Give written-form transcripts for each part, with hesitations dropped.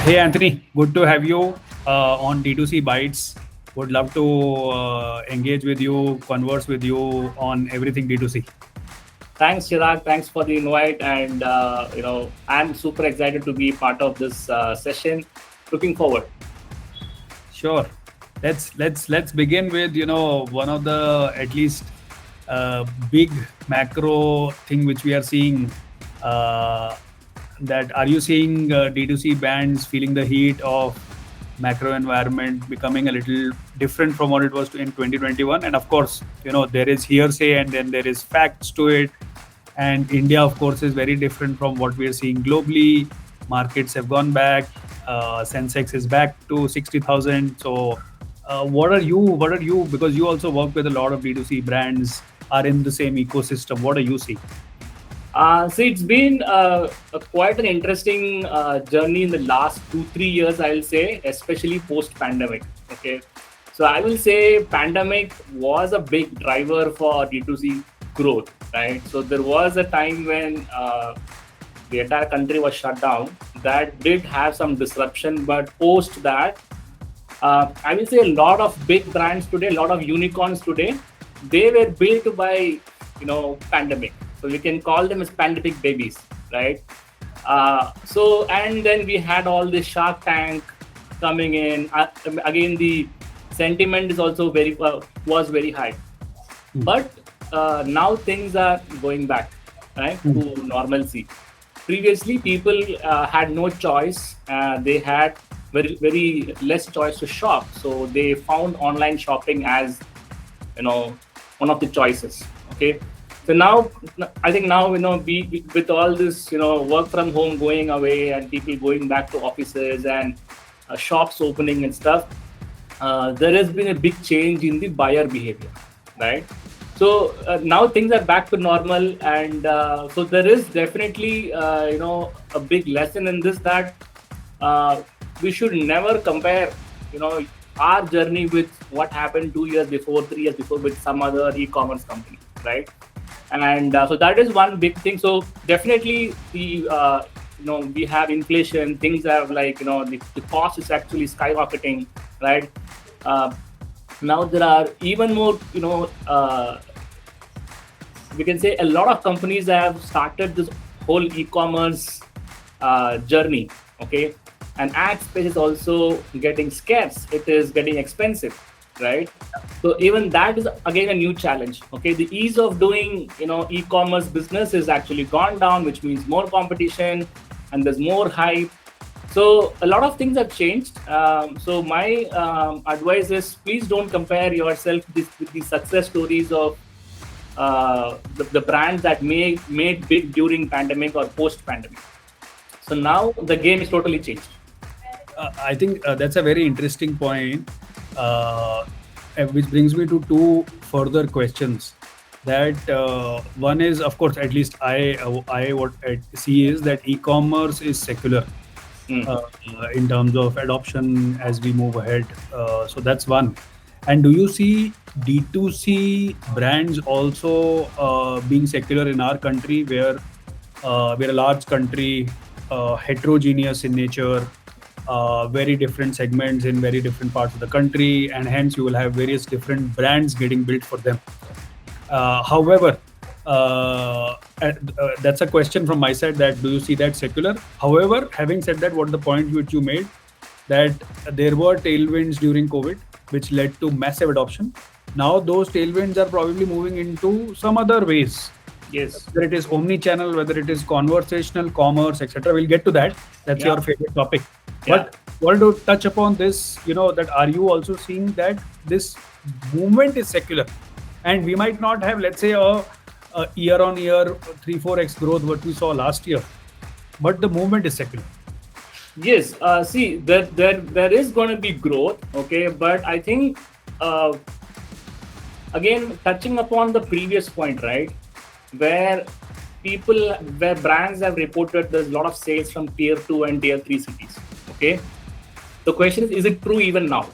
Hey Anthony, good to have you on D2C Bytes. Would love to engage with you, converse with you on everything D2C. Thanks, Chirag. Thanks for the invite, and I'm super excited to be part of this session. Looking forward. Sure. Let's begin with one of the at least big macro thing which we are seeing. Uh, that are you seeing D2C brands feeling the heat of macro environment becoming a little different from what it was in 2021? And of course, there is hearsay and then there is facts to it. And India, of course, is very different from what we are seeing globally. Markets have gone back. Sensex is back to 60,000. So, what are you? What are you? Because you also work with a lot of D2C brands, are in the same ecosystem. What are you seeing? So it's been quite an interesting journey in the last 2-3 years, I'll say, especially post-pandemic. Okay, so I will say pandemic was a big driver for D2C growth, right? So there was a time when the entire country was shut down. That did have some disruption, but post that, I will say a lot of big brands today, a lot of unicorns today, they were built by pandemic. So we can call them as pandemic babies, right? So and then we had all this Shark Tank coming in. Again, the sentiment is also was very high, but now things are going back, right, to normalcy. Previously, people had no choice. They had very less choice to shop, so they found online shopping as one of the choices. Okay, so now I think now with all this work from home going away and people going back to offices and shops opening and stuff, there has been a big change in the buyer behavior, right? So now things are back to normal, and so there is definitely a big lesson in this, that we should never compare our journey with what happened 2 years before, 3 years before with some other e-commerce company, right? And so that is one big thing. So definitely the we have inflation, things have the cost is actually skyrocketing, right? Now there are even more we can say a lot of companies have started this whole e-commerce journey. Okay, and ad space is also getting scarce, it is getting expensive, right? So even that is again a new challenge. Okay, the ease of doing e-commerce business is actually gone down, which means more competition and there's more hype. So a lot of things have changed. So my advice is, please don't compare yourself with the success stories of the brands that made big during pandemic or post pandemic. So now the game is totally changed. I think that's a very interesting point, which brings me to two further questions. That one is, of course, at least I what I see is that e-commerce is secular in terms of adoption as we move ahead. So that's one. And do you see D2C brands also being secular in our country, where we're a large country, heterogeneous in nature, very different segments in very different parts of the country, and hence you will have various different brands getting built for them. However, that's a question from my side, that do you see that secular? However, having said that, what the point which you made, that there were tailwinds during COVID, which led to massive adoption. Now those tailwinds are probably moving into some other ways. Yes. Whether it is omni-channel, whether it is conversational commerce, etc. We'll get to that. That's your favorite topic. Yeah. But want to touch upon this, that are you also seeing that this movement is secular? And we might not have, let's say, a year-on-year 3-4x growth what we saw last year, but the movement is secular. Yes, see, there is going to be growth, okay, but I think again touching upon the previous point, right, where brands have reported there's a lot of sales from tier 2 and tier 3 cities. Okay, the question is it true even now?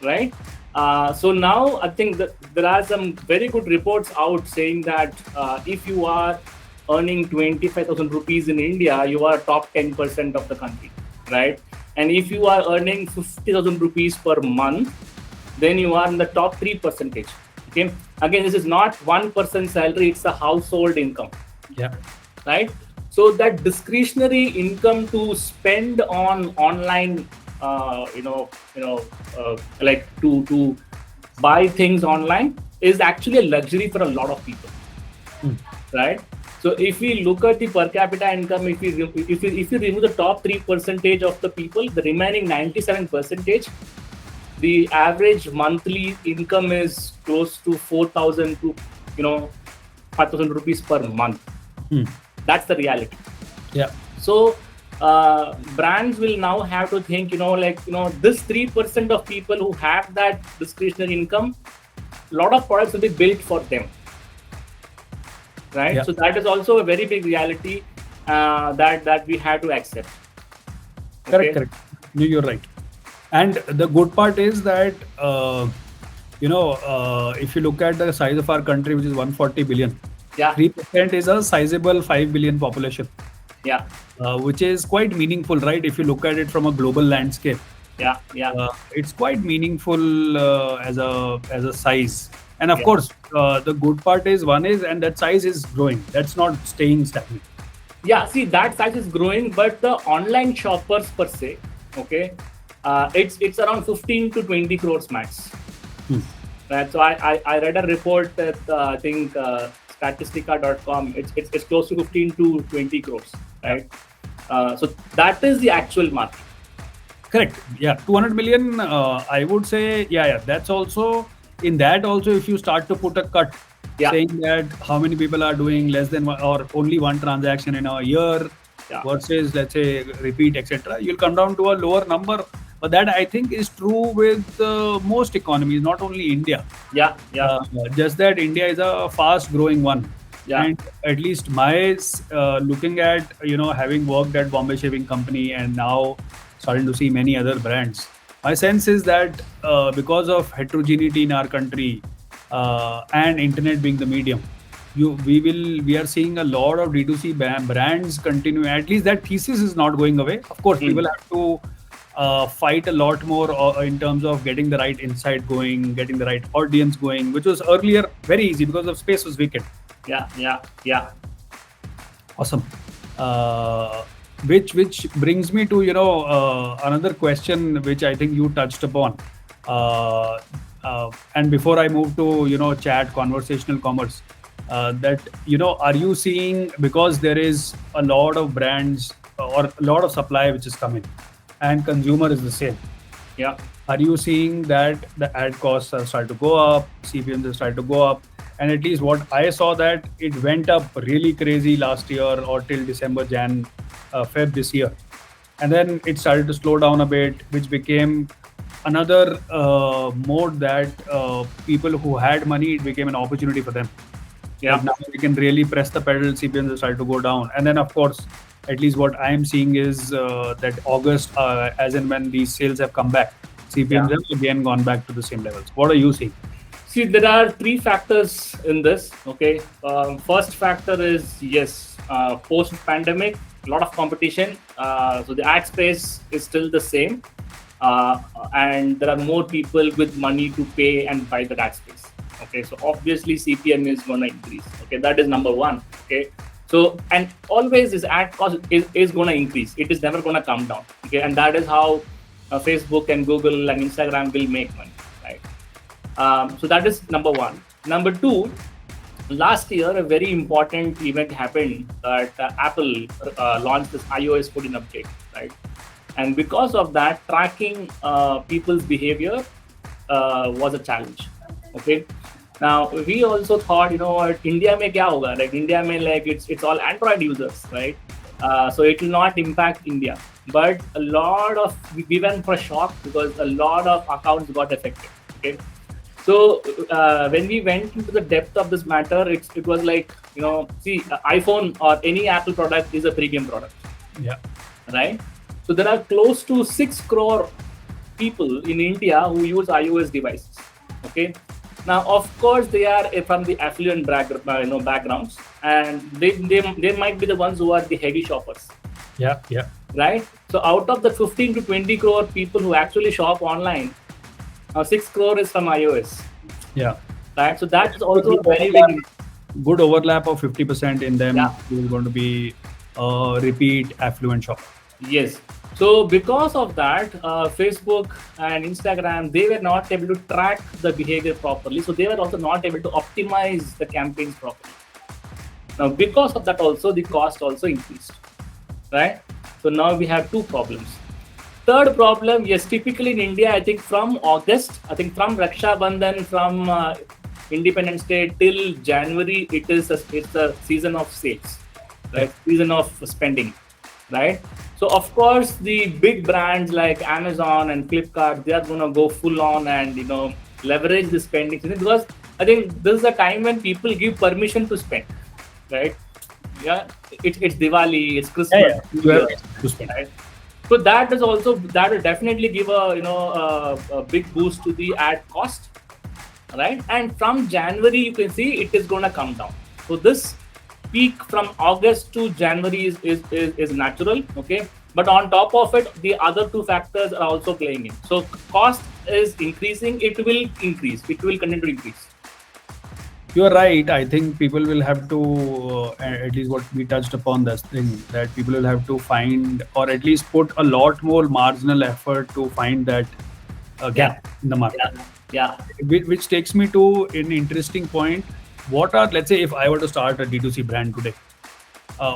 Right? So now I think that there are some very good reports out saying that if you are earning 25,000 rupees in India, you are top 10% of the country. right? And if you are earning 50,000 rupees per month, then you are in the top 3%. Okay. Again, this is not 1% salary; it's a household income. Yeah. Right. So that discretionary income to spend on online, like to buy things online is actually a luxury for a lot of people. Right. So if we look at the per capita income, if you remove the top 3% of the people, the remaining 97%, the average monthly income is close to 4,000 to 5,000 rupees per month. That's the reality. Yeah. So brands will now have to think, this 3% of people who have that discretionary income, a lot of products will be built for them. Right. Yeah. So that is also a very big reality that we have to accept. Okay? Correct. No, you're right. And the good part is that if you look at the size of our country, which is 140 billion, 3% is a sizable 5 billion population. Yeah. Which is quite meaningful, right? If you look at it from a global landscape. Yeah. It's quite meaningful as a size. And of course, the good part is and that size is growing. That's not staying stagnant. Yeah, see, that size is growing, but the online shoppers per se, okay, it's around 15 to 20 crores max. Right. So I read a report that I think statistica.com, it's close to 15 to 20 crores, right? So that is the actual market. Correct. Yeah, 200 million. I would say, that's also in that. Also, if you start to put a cut, saying that how many people are doing less than one, or only one transaction in a year versus, let's say, repeat, etc., you'll come down to a lower number. But that, I think, is true with most economies, not only India. Just that India is a fast-growing one. And at least my looking at, having worked at Bombay Shaving Company and now starting to see many other brands, my sense is that because of heterogeneity in our country and internet being the medium, we are seeing a lot of D2C brands continue. At least that thesis is not going away. Of course, people have to fight a lot more in terms of getting the right insight going, getting the right audience going, which was earlier very easy because the space was vacant. Yeah. Awesome. Which brings me to another question which I think you touched upon. And before I move to chat conversational commerce, that are you seeing, because there is a lot of brands or a lot of supply which is coming, and consumer is the same. Are you seeing that the ad costs have started to go up, CPMs have started to go up? And at least what I saw, that it went up really crazy last year or till December, Feb this year. And then it started to slow down a bit, which became another mode that people who had money, it became an opportunity for them. Like now we can really press the pedal, CPMs have started to go down. And then, of course, at least what I am seeing is that August, as and when these sales have come back, CPMs have again gone back to the same levels. What are you seeing? See, there are three factors in this. Okay, first factor is post-pandemic, a lot of competition. So the ad space is still the same, and there are more people with money to pay and buy the ad space. Okay, so obviously CPM is going to increase. Okay, that is number one. Okay, so and always this ad cost is going to increase. It is never going to come down. Okay, and that is how Facebook and Google and Instagram will make money. So that is number one. Number two, last year a very important event happened that Apple launched this iOS 14 update, right? And because of that, tracking people's behavior was a challenge. Okay. Now we also thought, India mein kya hoga? Like India mein, like it's all Android users, right? So it will not impact India. But we went for a shock because a lot of accounts got affected. Okay. So when we went into the depth of this matter, it was like, iPhone or any Apple product is a premium product. Right? So there are close to 6 crore people in India who use iOS devices. Okay. Now, of course, they are from the affluent backgrounds, and they might be the ones who are the heavy shoppers. Yeah. right? So out of the 15 to 20 crore people who actually shop online, 6 crore is from iOS, Yeah. right? So that's So also good a very overlap, big, good overlap of 50% in yeah. them who is going to be repeat affluent shopper. Yes. So because of that, Facebook and Instagram, they were not able to track the behavior properly. So they were also not able to optimize the campaigns properly. Now, because of that, also the cost also increased, right? So now we have two problems. Third problem, yes, typically in India, I think from August, I think from Raksha Bandhan, from Independence Day till January, it's a season of sales, right? Season of spending, right? So of course, the big brands like Amazon and Flipkart, they are gonna go full on and leverage the spending season, because I think this is a time when people give permission to spend, right? Yeah, it's Diwali, it's Christmas, Yeah. New You have Year, to spend. right? So that will definitely give a big boost to the ad cost, right? And from January, you can see it is going to come down. So this peak from August to January is natural, okay? But on top of it, the other two factors are also playing in. So cost is increasing. It will increase. It will continue to increase. You are right. I think people will have to, at least what we touched upon this thing, that people will have to find or at least put a lot more marginal effort to find that Yeah, gap in the market. yeah, yeah. Which takes me to an interesting point. What are, let's say, if I were to start a D2C brand today,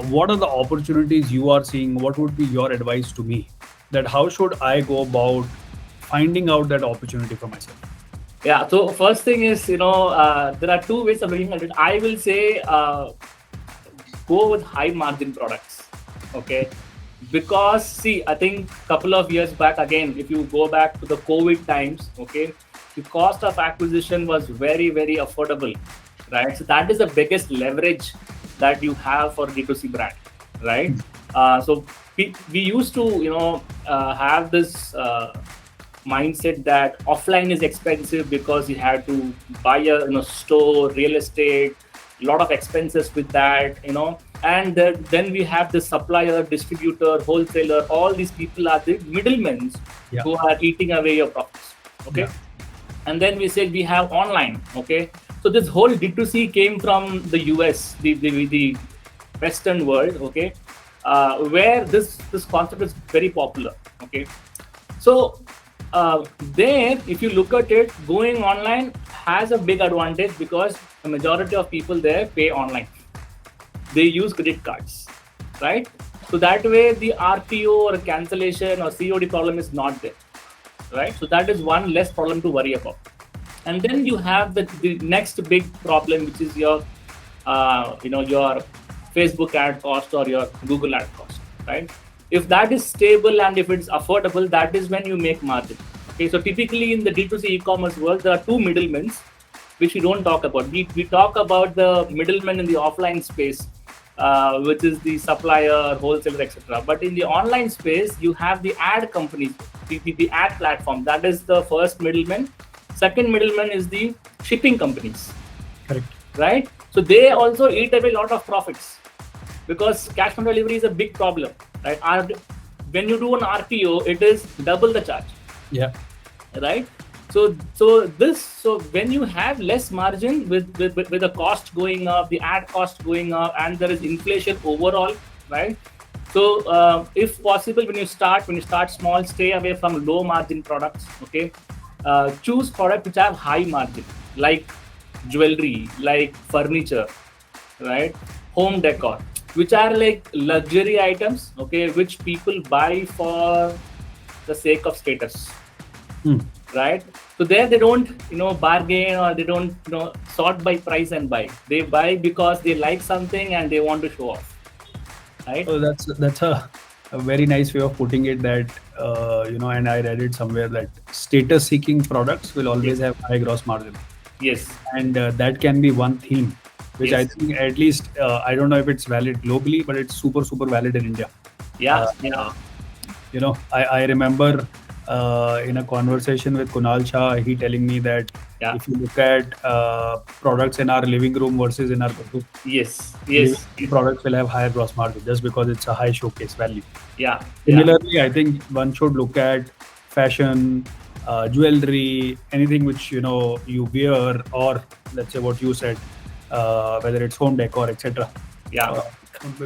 what are the opportunities you are seeing? What would be your advice to me? That how should I go about finding out that opportunity for myself? Yeah. So first thing is, there are two ways of looking at it. I will say go with high margin products. Okay. Because see, I think couple of years back, again, if you go back to the COVID times, okay, the cost of acquisition was very, very affordable, right? So that is the biggest leverage that you have for D2C brand, right? So we used to, have this mindset that offline is expensive because you have to buy a store, real estate, a lot of expenses with that, and then we have the supplier, distributor, wholesaler. All these people are the middlemen who are eating away your profits. Okay, and then we said we have online. Okay, so this whole D2C came from the US, the Western world. Okay, where this concept is very popular. Okay, so there, if you look at it, going online has a big advantage because the majority of people there pay online. They use credit cards, right? So that way the RTO or cancellation or COD problem is not there, right? So that is one less problem to worry about. And then you have the next big problem, which is your your Facebook ad cost or your Google ad cost, right? If that is stable and if it's affordable, that is when you make margin. Okay, so typically in the D2C e-commerce world, there are two middlemen, which we don't talk about. We talk about the middlemen in the offline space, which is the supplier, wholesaler, etc. But in the online space, you have the ad companies, the ad platform. That is the first middleman. Second middleman is the shipping companies. Correct. Right? So they also eat away a lot of profits because cash on delivery is a big problem. Right? When you do an RTO, it is double the charge. Yeah. Right? So when you have less margin with the cost going up, the ad cost going up, and there is inflation overall, right? So if possible, when you start small, stay away from low margin products. Okay, choose products which have high margin, like jewelry, like furniture, right? Home decor, which are like luxury items, okay, which people buy for the sake of status. Right? So there they don't, bargain, or they don't, sort by price and buy. They buy because they like something and they want to show off. Right? So that's a very nice way of putting it. That and I read it somewhere that status-seeking products will always have high gross margin. Yes. And that can be one theme, which I think at least I don't know if it's valid globally, but it's super valid in India. Yeah. I remember in a conversation with Kunal Shah, he telling me that Yeah. if you look at products in our living room versus in our bedroom, Yes. living Yes. room products will have higher gross margin just because it's a high showcase value. Yeah. Yeah. Similarly, I think one should look at fashion, jewelry, anything which you wear, or let's say what you said, whether it's home decor, etc. Yeah. Uh,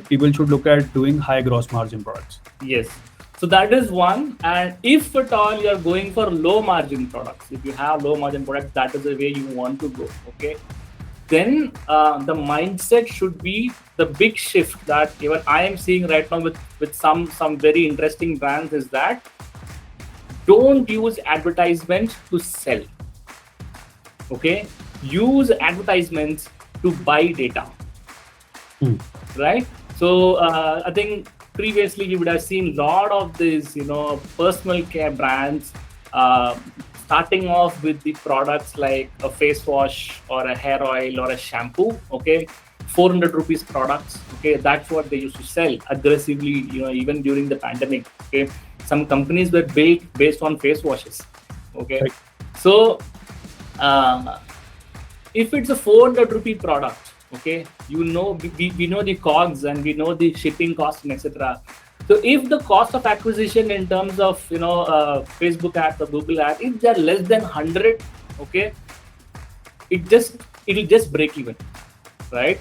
People should look at doing high gross margin products. Yes. So that is one. And if at all you're going for low margin products, if you have low margin products, that is the way you want to go. Okay. Then the mindset should be the big shift that even I am seeing right now with some very interesting brands is that don't use advertisements to sell. Okay. Use advertisements to buy data. Right. So I think previously you would have seen a lot of these, personal care brands starting off with the products like a face wash or a hair oil or a shampoo. Okay, 400 rupees products. Okay, that's what they used to sell aggressively. Even during the pandemic. Okay, some companies were built based on face washes. Okay, Right. so if it's a 400 rupee product, okay, we know the cogs and we know the shipping cost and etc. So if the cost of acquisition in terms of Facebook ads or Google ads, if they're less than 100, okay, it'll just break even, right?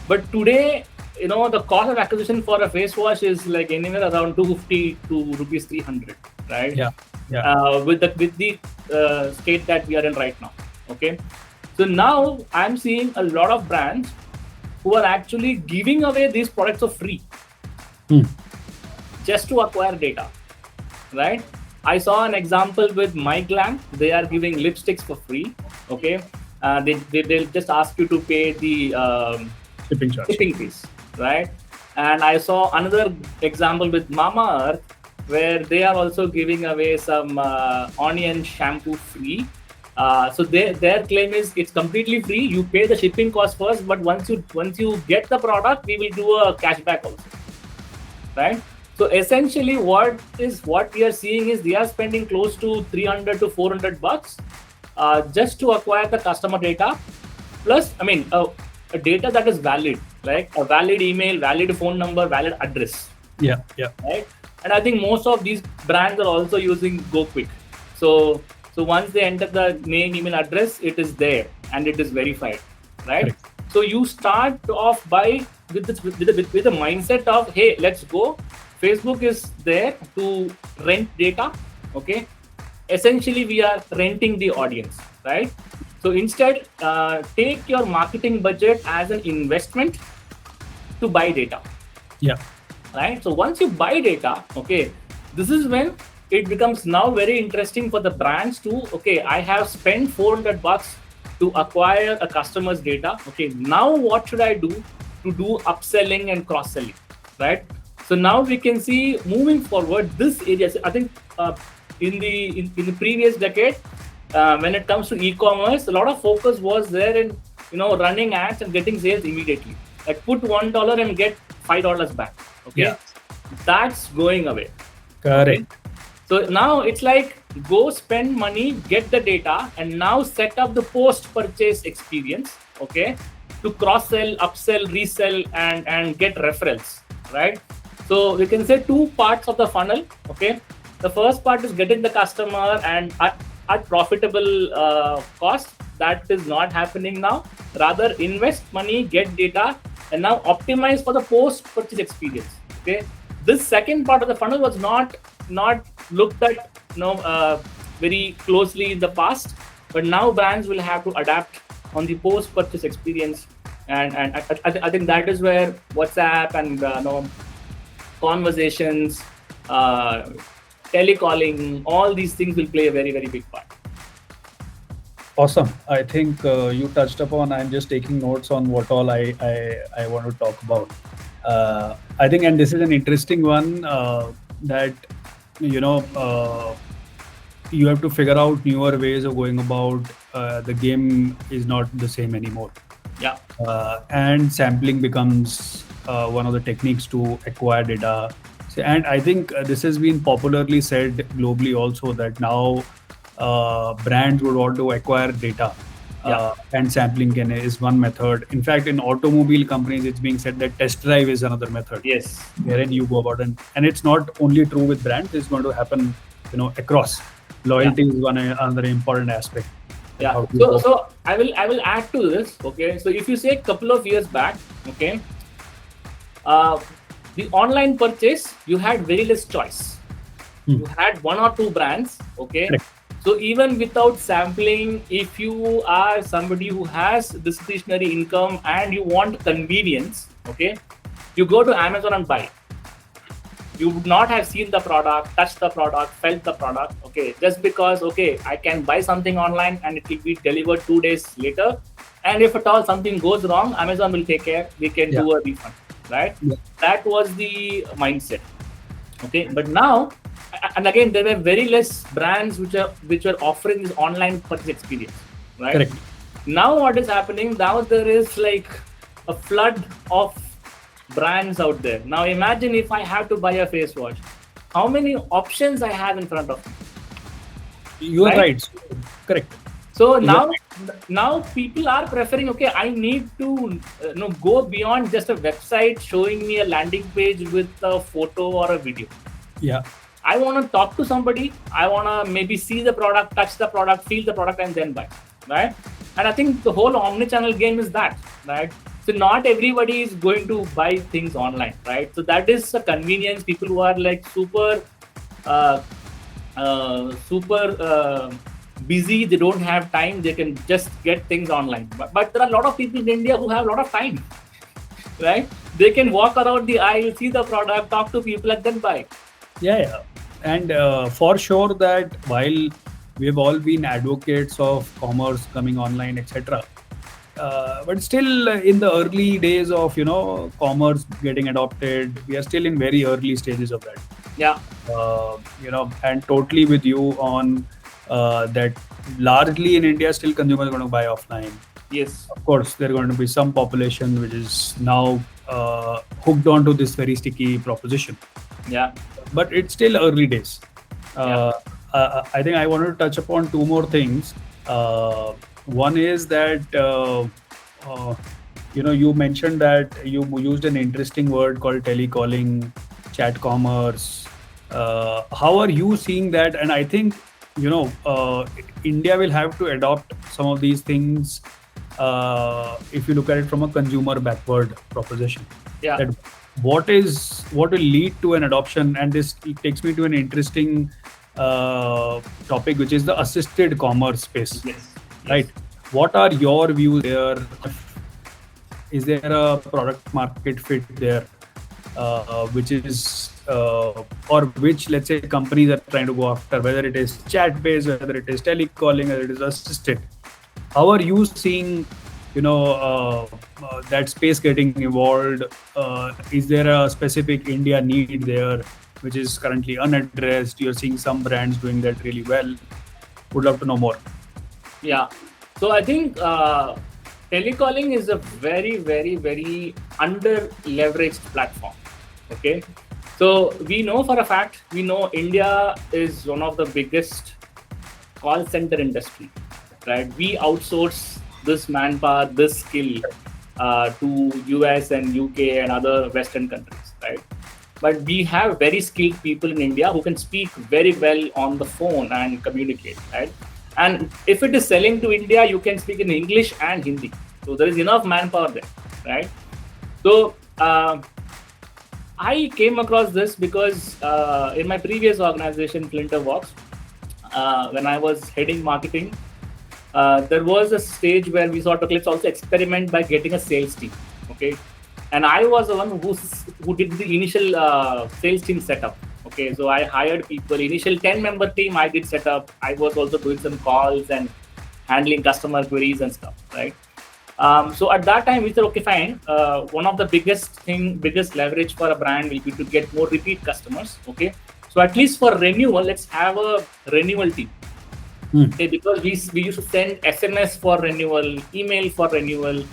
But today, the cost of acquisition for a face wash is like anywhere around 250 to rupees 300, right? Yeah. Yeah. With the state that we are in right now, okay. So now I'm seeing a lot of brands who are actually giving away these products for free just to acquire data, right? I saw an example with MyGlam. They are giving lipsticks for free. Okay, they'll just ask you to pay the shipping fees, right? And I saw another example with Mamaearth where they are also giving away some onion shampoo free. So their claim is it's completely free. You pay the shipping cost first, but once you get the product, we will do a cashback also, right? So essentially, what we are seeing is they are spending close to 300 to 400 bucks just to acquire the customer data. Plus, I mean, a data that is valid, like a valid email, valid phone number, valid address. Yeah. Yeah. Right. And I think most of these brands are also using GoKwik. So once they enter the name, email, address, it is there and it is verified, right? Correct. So you start off by with the mindset of, hey, let's go. Facebook is there to rent data. Okay. Essentially, we are renting the audience, right? So instead, take your marketing budget as an investment to buy data. Yeah. Right. So once you buy data, okay, this is when it becomes now very interesting for the brands to, okay, I have spent 400 bucks to acquire a customer's data. Okay, now what should I do to do upselling and cross-selling, right? So now we can see moving forward this area. I think in the previous decade, when it comes to e-commerce, a lot of focus was there in running ads and getting sales immediately. Like put $1 and get $5 back. Okay, Yeah. that's going away. Correct. Okay? So now it's like go spend money, get the data, and now set up the post-purchase experience, okay, to cross-sell, upsell, resell, and get referrals, right? So we can say two parts of the funnel, okay. The first part is getting the customer and at profitable cost. That is not happening now. Rather, invest money, get data, and now optimize for the post-purchase experience, okay. This second part of the funnel was not looked at very closely in the past, but now brands will have to adapt on the post-purchase experience, and I think that is where WhatsApp and conversations, telecalling, all these things will play a very, very big part. Awesome. I think you touched upon. I'm just taking notes on what all I want to talk about. I think, and this is an interesting one that you have to figure out newer ways of going about. The game is not the same anymore. Yeah. And sampling becomes one of the techniques to acquire data. And I think this has been popularly said globally also, that now brands would want to acquire data, Yeah. and sampling is one method. In fact, in automobile companies, it's being said that test drive is another method Yes. wherein you go about, and it's not only true with brands, it's going to happen, across. Yeah. Loyalty is one another important aspect. That Yeah. how do you So go. so I will add to this. Okay. So if you say a couple of years back, okay, uh, the online purchase, you had very less choice. You had one or two brands. Okay. Correct. So even without sampling, if you are somebody who has discretionary income and you want convenience, okay, you go to Amazon and buy. You would not have seen the product, touched the product, felt the product, okay, just because, okay, I can buy something online and it will be delivered 2 days later. And if at all something goes wrong, Amazon will take care, we can Yeah. do a refund, right? Yeah. That was the mindset. Okay, but now, and again, there were very less brands which are offering this online purchase experience, right? Correct. Now what is happening? Now there is like a flood of brands out there. Now imagine if I have to buy a face wash, how many options I have in front of me. You are right. Correct. So You are now people are preferring, okay, I need to go beyond just a website showing me a landing page with a photo or a video. Yeah. I want to talk to somebody. I want to maybe see the product, touch the product, feel the product, and then buy, right? And I think the whole omni-channel game is that, right? So not everybody is going to buy things online, right? So that is a convenience. People who are like super busy, they don't have time, they can just get things online. But there are a lot of people in India who have a lot of time, right? They can walk around the aisle, see the product, talk to people, and then buy. Yeah. And for sure that while we have all been advocates of commerce coming online, etc., but still in the early days of commerce getting adopted, we are still in very early stages of that. Yeah. And totally with you on that. Largely in India, still consumers are going to buy offline. Yes. Of course, there are going to be some population which is now hooked onto this very sticky proposition. Yeah. But it's still early days. I think I wanted to touch upon two more things. One is that you mentioned that you used an interesting word called telecalling, chat commerce. How are you seeing that? And I think India will have to adopt some of these things if you look at it from a consumer backward proposition. Yeah. That what will lead to an adoption, and this takes me to an interesting topic, which is the assisted commerce space. Yes. Right? What are your views there? Is there a product market fit there, which is or which, let's say, companies are trying to go after, whether it is chat based, whether it is telecalling, whether it is assisted? How are you seeing that space getting evolved? Is there a specific India need there which is currently unaddressed? You're seeing some brands doing that really well. Would love to know more. Yeah. So I think telecalling is a very, very, very under leveraged platform. Okay. So we know for a fact, India is one of the biggest call center industry, right? We outsource this manpower, this skill to US and UK and other Western countries, right? But we have very skilled people in India who can speak very well on the phone and communicate, right? And if it is selling to India, you can speak in English and Hindi. So there is enough manpower there, right? So I came across this because in my previous organization, Flintervox, when I was heading marketing, there was a stage where we thought, okay, let's also experiment by getting a sales team. Okay. And I was the one who did the initial sales team setup. Okay. So I hired people, initial 10-member team I did set up. I was also doing some calls and handling customer queries and stuff, right? So at that time we said, okay, fine. One of the biggest leverage for a brand will be to get more repeat customers. Okay. So at least for renewal, let's have a renewal team. Okay, because we used to send SMS for renewal, email for renewal.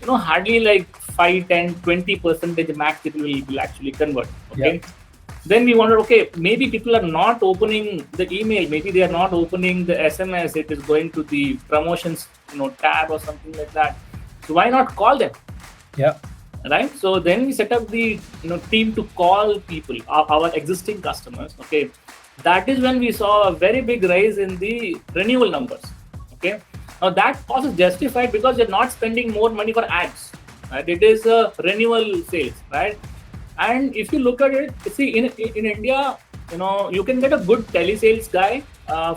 Hardly like 5, 10, 20% max people will actually convert. Okay. Yeah. Then we wondered, okay, maybe people are not opening the email, maybe they are not opening the SMS. It is going to the promotions, tab or something like that. So why not call them? Yeah. Right. So then we set up the team to call people, our existing customers. Okay. That is when we saw a very big rise in the renewal numbers. Okay. Now that cost is justified because you're not spending more money for ads. Right. It is a renewal sales. Right. And if you look at it, see in India, you can get a good telesales guy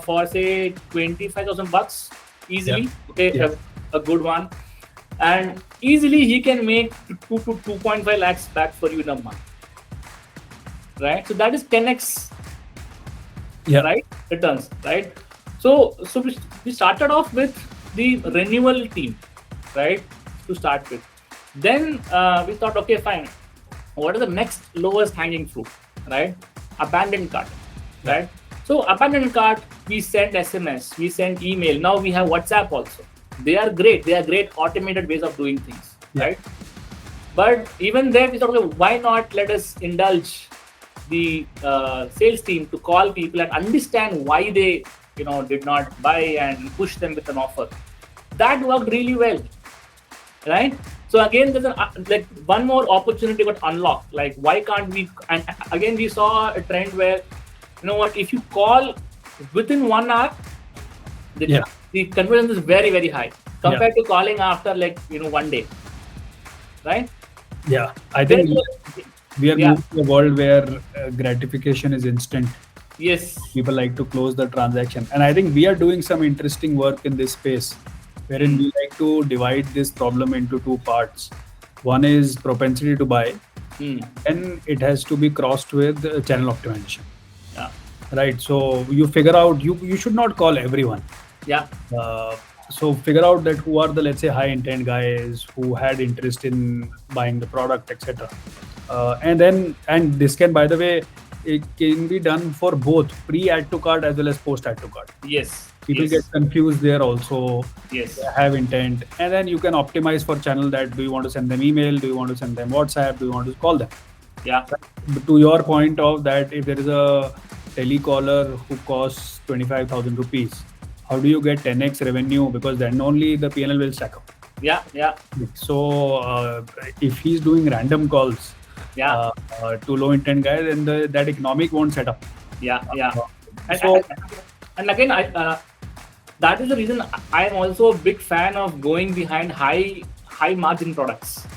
for say $25,000 easily. Yeah. Okay, Yeah. a good one, and easily he can make 2 to 2.5 lakhs back for you in a month. Right, so that is 10x. Yeah. Right, returns. Right, so we started off with the renewal team, right, to start with. Then we thought, okay, fine. What is the next lowest hanging fruit? Right, abandoned cart. Right, so abandoned cart, we send SMS, we send email. Now we have WhatsApp also. They are great. They are great automated ways of doing things. Right, but even there we thought, okay, why not let us indulge the sales team to call people and understand why they did not buy and push them with an offer. That worked really well. Right, so again there's like one more opportunity got unlocked. Like, why can't we? And again we saw a trend where, if you call within 1 hour, the conversion is very, very high compared to calling after 1 day. Right, yeah, I think we are moving to a world where gratification is instant. Yes, people like to close the transaction, and I think we are doing some interesting work in this space, wherein we like to divide this problem into two parts. One is propensity to buy, and it has to be crossed with channel optimization. Yeah. Right, so you figure out you should not call everyone. Yeah. So figure out that who are the, let's say, high intent guys who had interest in buying the product, etc. And this can, by the way, it can be done for both pre-add to cart as well as post-add to cart. Yes. People get confused there also. Yes. They have intent, and then you can optimize for channel. That do you want to send them email? Do you want to send them WhatsApp? Do you want to call them? Yeah. But to your point of that, if there is a telecaller who costs 25,000 rupees, how do you get 10x revenue? Because then only the PNL will stack up. Yeah. Yeah. So if he's doing random calls, to low intent guys, then that economic won't set up. Yeah. Yeah. And again, that is the reason I am also a big fan of going behind high margin products.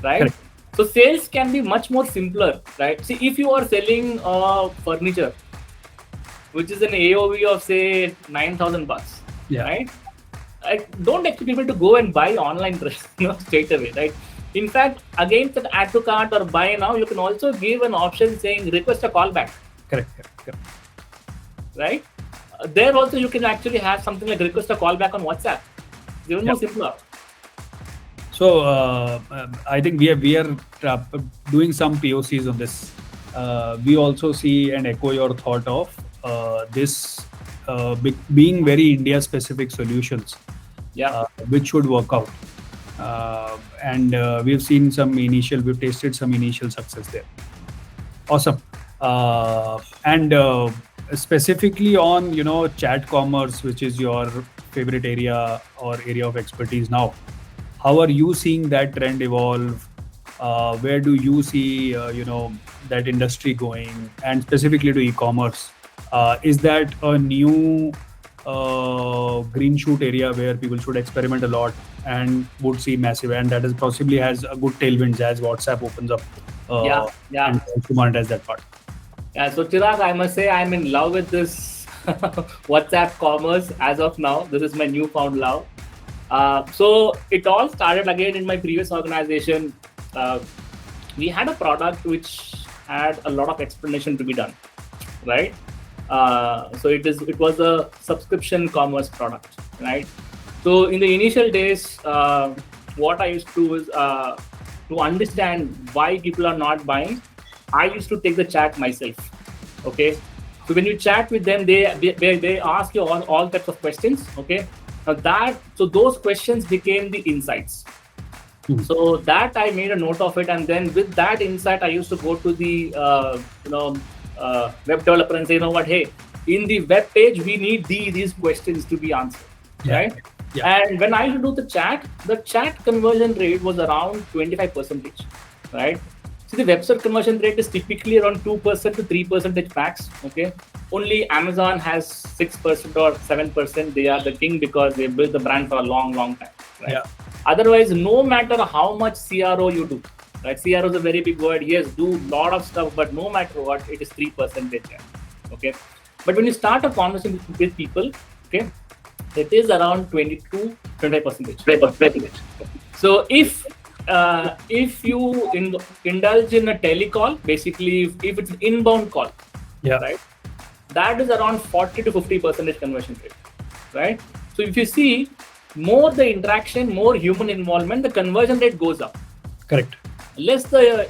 Right. Correct. So sales can be much more simpler. Right. See, if you are selling furniture, which is an AOV of say $9,000. Yeah. Right. I don't expect people to go and buy online straight away. Right. In fact, against that add to cart or buy now, you can also give an option saying request a callback. Correct. Right. There also you can actually have something like request a callback on WhatsApp. It's even more simpler. So I think we are doing some POCs on this. We also see and echo your thought of this being very India-specific solutions, which should work out. And we've tasted some initial success there. Awesome. And specifically on chat commerce, which is your favorite area or area of expertise now, how are you seeing that trend evolve? Where do you see that industry going, and specifically to e-commerce? Is that a new green shoot area where people should experiment a lot and would see massive, and that is possibly has a good tailwinds as WhatsApp opens up and to monetize that part? Yeah, so Chirag, I must say I'm in love with this WhatsApp commerce as of now. This is my newfound love. So it all started again in my previous organization. We had a product which had a lot of explanation to be done, right? So it was a subscription commerce product, right? So in the initial days, what I used to do is to understand why people are not buying, I used to take the chat myself. Okay, so when you chat with them, they ask you all types of questions. Okay, so those questions became the insights. So that I made a note of it, and then with that insight, I used to go to the web developer and say, you know what, hey, in the web page we need these questions to be answered, right? And when I used to do the chat conversion rate was around 25%, right? So the website conversion rate is typically around 2% to 3% max. Okay, only Amazon has 6% or 7%. They are the king because they built the brand for a long time. Right? Otherwise, no matter how much CRO you do, right? CRO is a very big word. Yes, do a lot of stuff, but no matter what, it is 3%. Okay, but when you start a conversation with people, okay, it is around 22-25%. So if you indulge in a telecall, basically if it's an inbound call, right, that is around 40 to 50% conversion rate, right? So if you see, more the interaction, more human involvement, the conversion rate goes up. Correct. Less the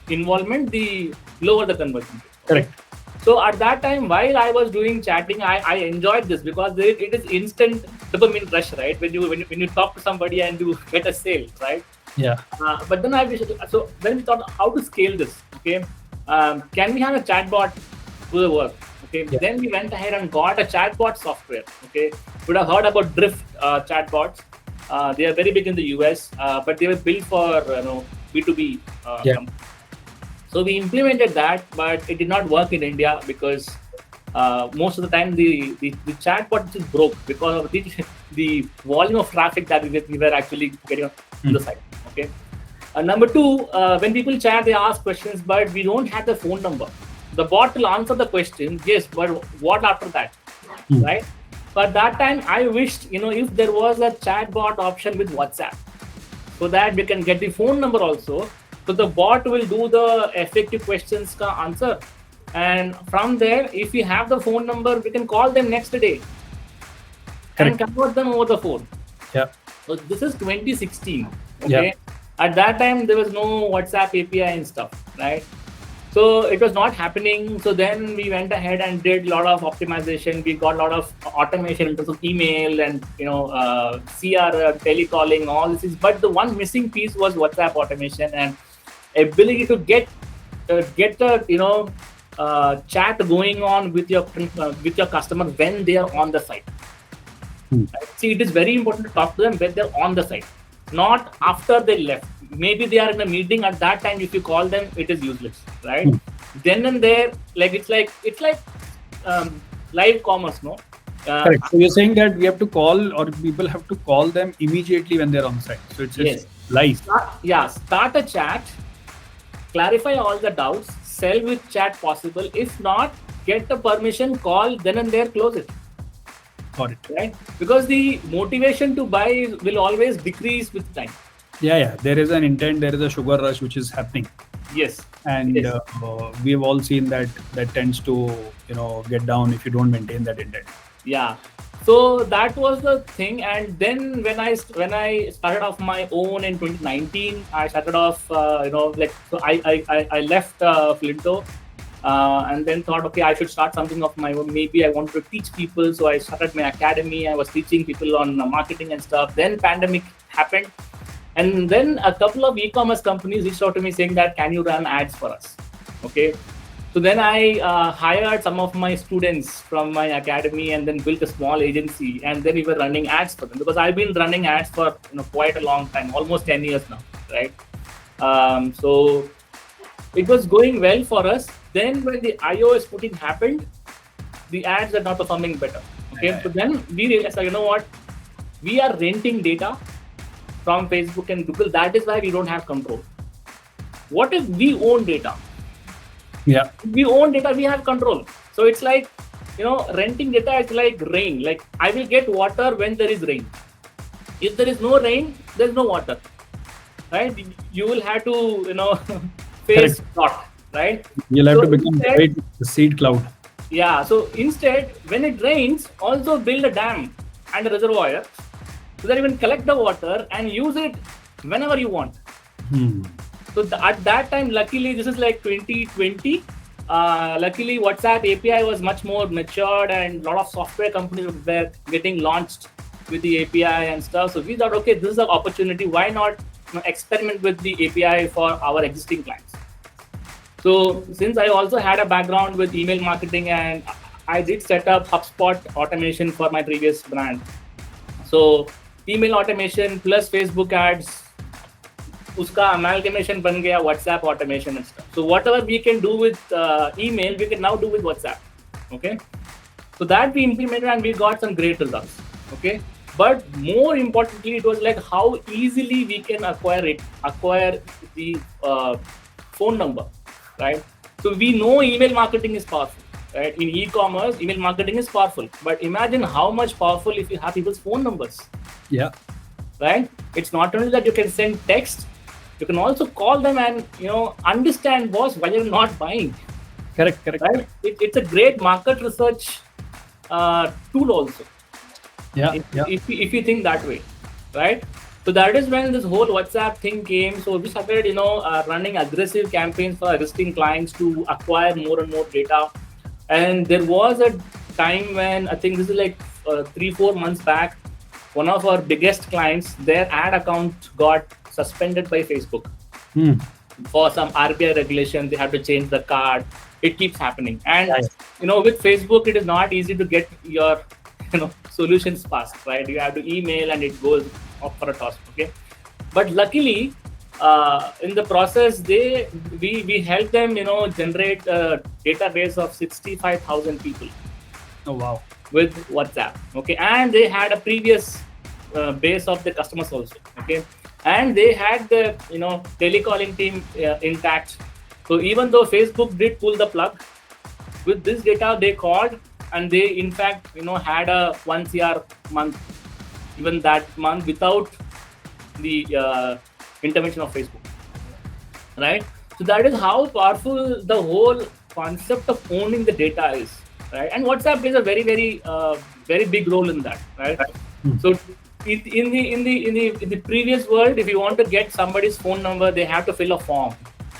involvement, the lower the conversion rate. Correct. So at that time, while I was doing chatting, I enjoyed this because it is instant dopamine rush, right? When you talk to somebody and you get a sale, right? Yeah. But then then we thought how to scale this. Okay, can we have a chatbot do the work? Okay, then we went ahead and got a chatbot software. Okay, you would have heard about Drift chatbots. They are very big in the US, but they were built for B2B companies. So we implemented that, but it did not work in India because most of the time the chatbot just broke because of the volume of traffic that we were actually getting on the site. Okay. Number two, when people chat, they ask questions, but we don't have the phone number. The bot will answer the question, yes, but what after that, right? But that time, I wished if there was a chatbot option with WhatsApp, so that we can get the phone number also. So the bot will do the effective questions ka answer, and from there, if we have the phone number, we can call them next day and convert them over the phone. Yeah. So this is 2016. Okay. At that time, there was no WhatsApp API and stuff, right? So it was not happening. So then we went ahead and did a lot of optimization. We got a lot of automation in terms of email and CR, telecalling, all this. But the one missing piece was WhatsApp automation and ability to get the chat going on with your customer when they are on the site. Right? See, it is very important to talk to them when they're on the site, not after they left. Maybe they are in a meeting at that time. If you call them, it is useless, right? Then and there, it's like live commerce, no? Correct. So you're saying that we have to call, or people have to call them immediately when they're on site. So it's live. Start a chat, clarify all the doubts, sell with chat possible. If not, get the permission, call, then and there, close it. Got it. Right? Because the motivation to buy will always decrease with time. Yeah. There is an intent, there is a sugar rush which is happening. Yes. And we've all seen that tends to, get down if you don't maintain that intent. Yeah. So that was the thing. And then when I started off my own in 2019, I started off, so I left Flinto and then thought, okay, I should start something of my own. Maybe I wanted to teach people. So I started my academy. I was teaching people on marketing and stuff. Then pandemic happened. And then a couple of e-commerce companies reached out to me saying that, can you run ads for us? Okay. So then I hired some of my students from my academy and then built a small agency. And then we were running ads for them because I've been running ads for quite a long time, almost 10 years now, right? So it was going well for us. Then when the iOS 14 happened, the ads are not performing better. Okay. So then we realized, you know what? We are renting data from Facebook and Google. That is why we don't have control. What if we own data? Yeah. If we own data, we have control. So it's like, renting data is like rain. Like I will get water when there is rain. If there is no rain, there's no water. Right? You will have to, face drought. Right? You'll have to become the seed cloud. Yeah. So instead, when it rains, also build a dam and a reservoir so that you can collect the water and use it whenever you want. So at that time, luckily, this is like 2020. Luckily, WhatsApp API was much more matured and a lot of software companies were getting launched. with the API and stuff. So we thought, okay, this is an opportunity. Why not experiment with the API for our existing clients? So since I also had a background with email marketing, and I did set up HubSpot automation for my previous brand. So email automation plus Facebook ads, uska amalgamation ban gaya WhatsApp automation and stuff. So whatever we can do with email, we can now do with WhatsApp. Okay. So that we implemented and we got some great results. Okay. But more importantly, it was like how easily we can acquire the phone number, right? So we know email marketing is powerful, right? In e-commerce, email marketing is powerful. But imagine how much powerful if you have people's phone numbers. Yeah. Right? It's not only that you can send text, you can also call them and understand why you're not buying. Correct. Right? It's a great market research tool also. Yeah. If you think that way, right? So that is when this whole WhatsApp thing came. So we started, running aggressive campaigns for existing clients to acquire more and more data. And there was a time when I think this is like 3-4 months back, one of our biggest clients, their ad account got suspended by Facebook for some RBI regulation. They have to change the card. It keeps happening, and with Facebook, it is not easy to get your solutions fast, right? You have to email and it goes up for a toss. Okay, but luckily, in the process, we helped them generate a database of 65,000 people. Oh wow! With WhatsApp. Okay, and they had a previous base of the customers also. Okay, and they had the telecalling team intact. So even though Facebook did pull the plug, with this data they called, and they in fact had a 1 CR month, even that month, without the intervention of Facebook, right? So that is how powerful the whole concept of owning the data is, right? And WhatsApp plays a very very big role in that, right? So in the previous world, if you want to get somebody's phone number, they have to fill a form,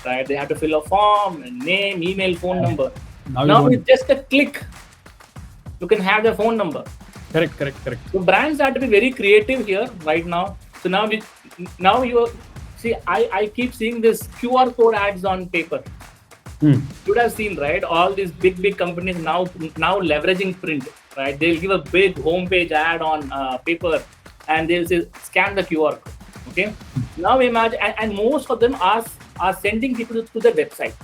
right? They have to fill a form, name, email, phone number. Now with just a click, you can have their phone number. Correct. So brands have to be very creative here right now. So now you see, I keep seeing this QR code ads on paper. You would have seen, right? All these big companies now leveraging print, right? They'll give a big homepage ad on paper, and they'll say scan the QR code. Okay. Now imagine, and most of them are sending people to the website.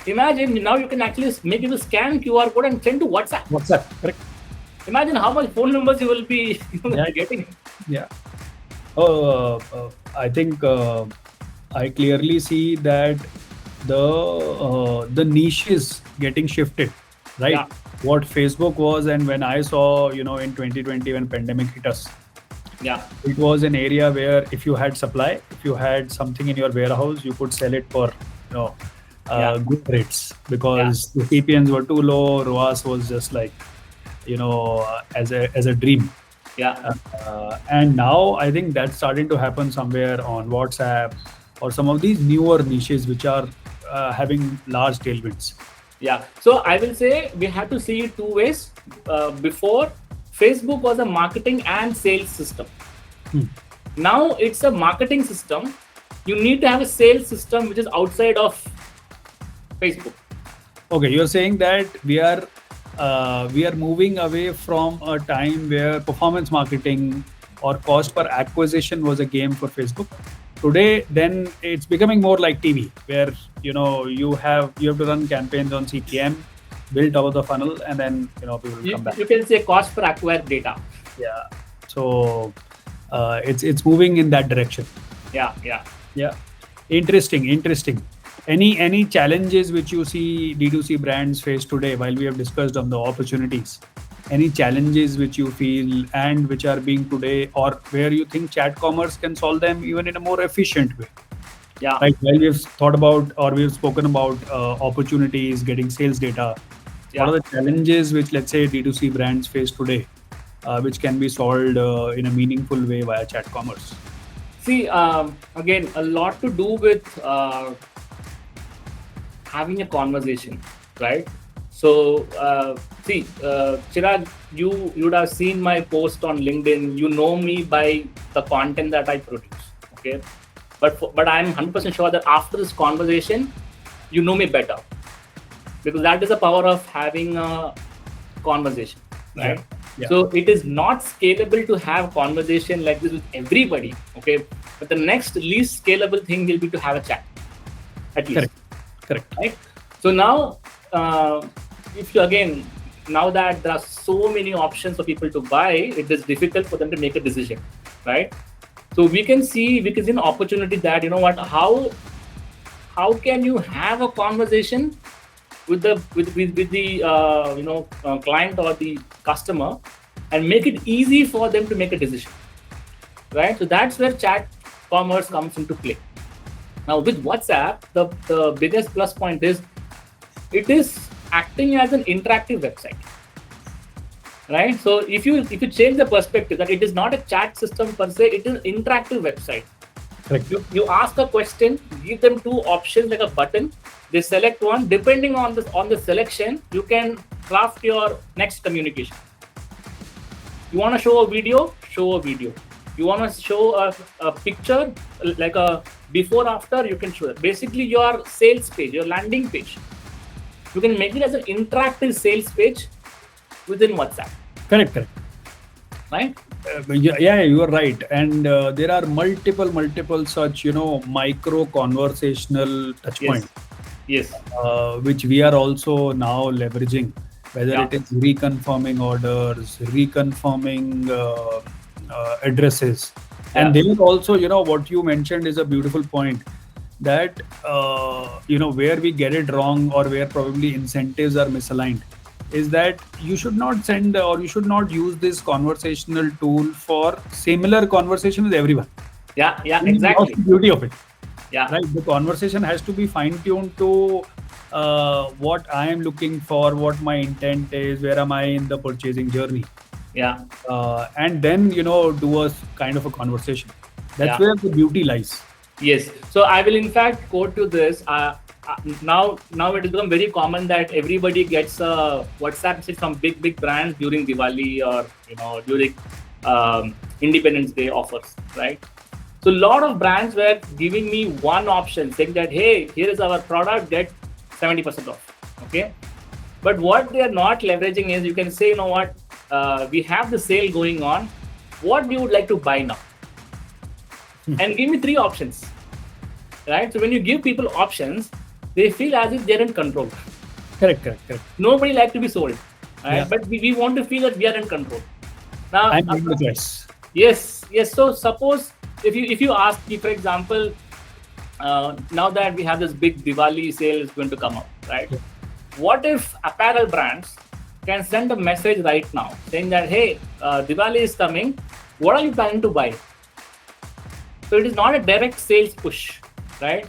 Imagine now you can actually make people scan QR code and send to WhatsApp. Correct. Imagine how much phone numbers you will be getting. Yeah. I think I clearly see that the niche is getting shifted, right? Yeah. What Facebook was, and when I saw, in 2020 when pandemic hit us, it was an area where if you had supply, if you had something in your warehouse, you could sell it for good rates, because the CPMs were too low. ROAS was just like as a dream. And now I think that's starting to happen somewhere on WhatsApp or some of these newer niches which are having large tailwinds. So I will say we have to see it two ways. Before, Facebook was a marketing and sales system. Now it's a marketing system. You need to have a sales system which is outside of Facebook. Okay, you're saying that we are moving away from a time where performance marketing or cost per acquisition was a game for Facebook. Today, then it's becoming more like TV, where you have to run campaigns on CPM, build over the funnel, and then people will come back. You can say cost per acquired data. Yeah. So it's moving in that direction. Yeah. Interesting. Any challenges which you see D2C brands face today, while we have discussed on the opportunities? Any challenges which you feel and which are being today, or where you think chat commerce can solve them even in a more efficient way? Right. While we've thought about, or we've spoken about opportunities, getting sales data, what are the challenges which, let's say, D2C brands face today, which can be solved in a meaningful way via chat commerce? See, again, a lot to do with having a conversation, right? So, Chirag, you would have seen my post on LinkedIn. You know me by the content that I produce. Okay, but I'm 100% sure that after this conversation, you know me better, because that is the power of having a conversation, right? Yeah. So it is not scalable to have conversation like this with everybody. Okay, but the next least scalable thing will be to have a chat, at least. Correct. Right. So now, if you again, now that there are so many options for people to buy, it is difficult for them to make a decision, right? So we can see an opportunity that, you know what, how can you have a conversation with the client or the customer and make it easy for them to make a decision, right? So that's where chat commerce comes into play. Now with WhatsApp, the biggest plus point is it is acting as an interactive website, right? So if you change the perspective that it is not a chat system per se, it is an interactive website. Correct. You ask a question, give them two options like a button, they select one. Depending on the selection, you can craft your next communication. You want to show a video, show a video. You want to show a picture like a before after, you can show it. Basically your sales page, your landing page, you can make it as an interactive sales page within WhatsApp. Correct. Right? Yeah, you are right. And there are multiple such, micro conversational touch points. Yes. Which we are also now leveraging, whether it is reconfirming orders, reconfirming addresses. And then also, what you mentioned is a beautiful point, that, where we get it wrong or where probably incentives are misaligned, is that you should not send or you should not use this conversational tool for similar conversation with everyone. Yeah, exactly. That's the beauty of it. Yeah. Right. The conversation has to be fine-tuned to what I am looking for, what my intent is, where am I in the purchasing journey. Yeah. And then, do a kind of a conversation. That's where the beauty lies. Yes. So I will in fact quote to this. Now it has become very common that everybody gets a WhatsApp message from big brands during Diwali or during Independence Day offers, right? So a lot of brands were giving me one option, saying that, hey, here is our product, get 70% off. Okay. But what they are not leveraging is, you can say, you know what, we have the sale going on. What do you would like to buy now? And give me 3 options. Right? So when you give people options, they feel as if they're in control. Correct. Nobody likes to be sold. Right? Yeah. But we want to feel that we are in control. Now, I'm in the choice. Yes. So suppose if you ask me, for example, now that we have this big Diwali sale is going to come up, right? Yeah. What if apparel brands can send a message right now saying that, hey, Diwali is coming, what are you planning to buy? So it is not a direct sales push, right?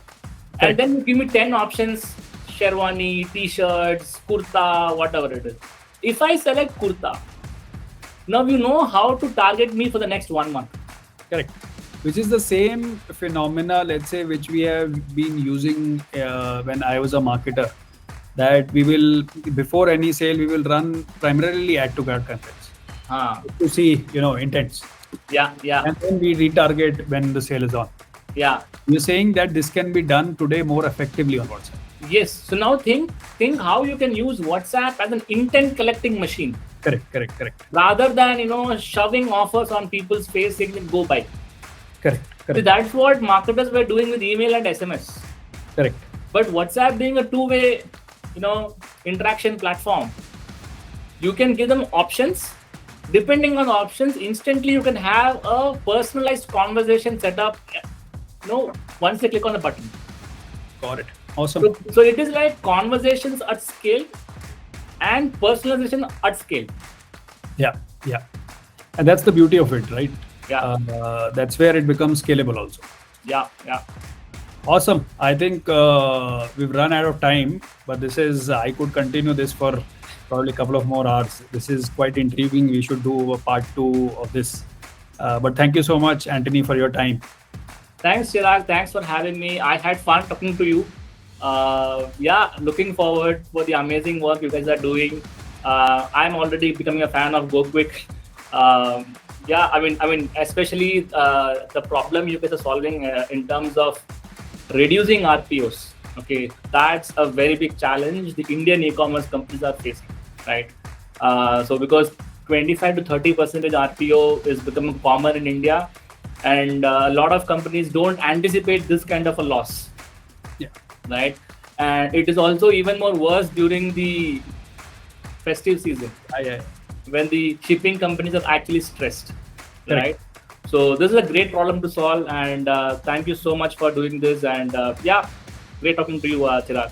Okay. And then you give me 10 options, sherwani, t-shirts, kurta, whatever it is. If I select kurta, now you know how to target me for the next 1 month. Correct. Which is the same phenomena, let's say, which we have been using when I was a marketer, that we will, before any sale, we will run primarily add to cart campaigns to see, intents. Yeah. And then we retarget when the sale is on. Yeah. You're saying that this can be done today more effectively on WhatsApp. Yes. So now think how you can use WhatsApp as an intent collecting machine. Correct. Rather than, shoving offers on people's face saying, go buy. Correct. So that's what marketers were doing with email and SMS. Correct. But WhatsApp being a two-way, interaction platform, you can give them options. Depending on options, instantly you can have a personalized conversation set up. Once they click on the button. Got it. Awesome. So it is like conversations at scale and personalization at scale. Yeah. And that's the beauty of it, right? Yeah. That's where it becomes scalable also. Yeah. Awesome. I think we've run out of time, but I could continue this for probably a couple of more hours. This is quite intriguing. We should do a part 2 of this. But thank you so much, Antony, for your time. Thanks, Chirag. Thanks for having me. I had fun talking to you. Looking forward for the amazing work you guys are doing. I'm already becoming a fan of GoKwik. Yeah, I mean, especially the problem you guys are solving in terms of reducing RPOs. Okay, that's a very big challenge the Indian e-commerce companies are facing, right? So because 25 to 30% RPO is becoming common in India, and a lot of companies don't anticipate this kind of a loss, Yeah. right? And it is also even more worse during the festive season, Yeah. when the shipping companies are actually stressed, Correct. right? So this is a great problem to solve, and thank you so much for doing this. And yeah, great talking to you, Chirag.